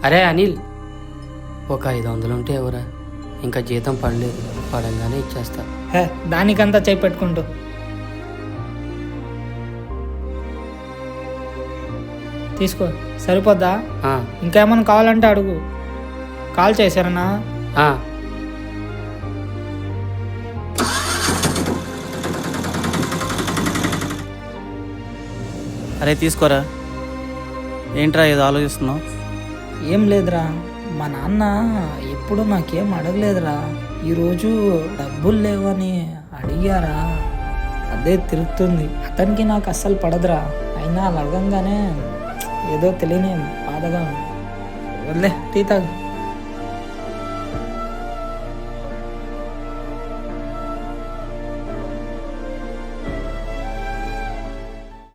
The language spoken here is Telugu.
అరే అనిల్, ఒక 500 ఉంటే ఎవరా? ఇంకా జీతం పడలేదు, పడంగానే ఇచ్చేస్తా. హే, దానికంతా చేయి పెట్టుకుంటూ తీసుకో, సరిపోద్దా? ఆ, ఇంకేమైనా కావాలంటే అడుగు. కాల్ చేశారనా? ఆ, అరే తీసుకోరా. ఏంట్రా ఏదో ఆలోచిస్తున్నావు? ఏం లేదురా, మా నాన్న ఎప్పుడు నాకేం అడగలేదురా. ఈరోజు డబ్బులు లేవని అడిగారా, అదే తిరుగుతుంది. అతనికి నాకు అస్సలు పడదురా. అయినా అలా అడగంగానే ఏదో తెలియని బాధగా ఉంది. వదిలే, టీ తాగు.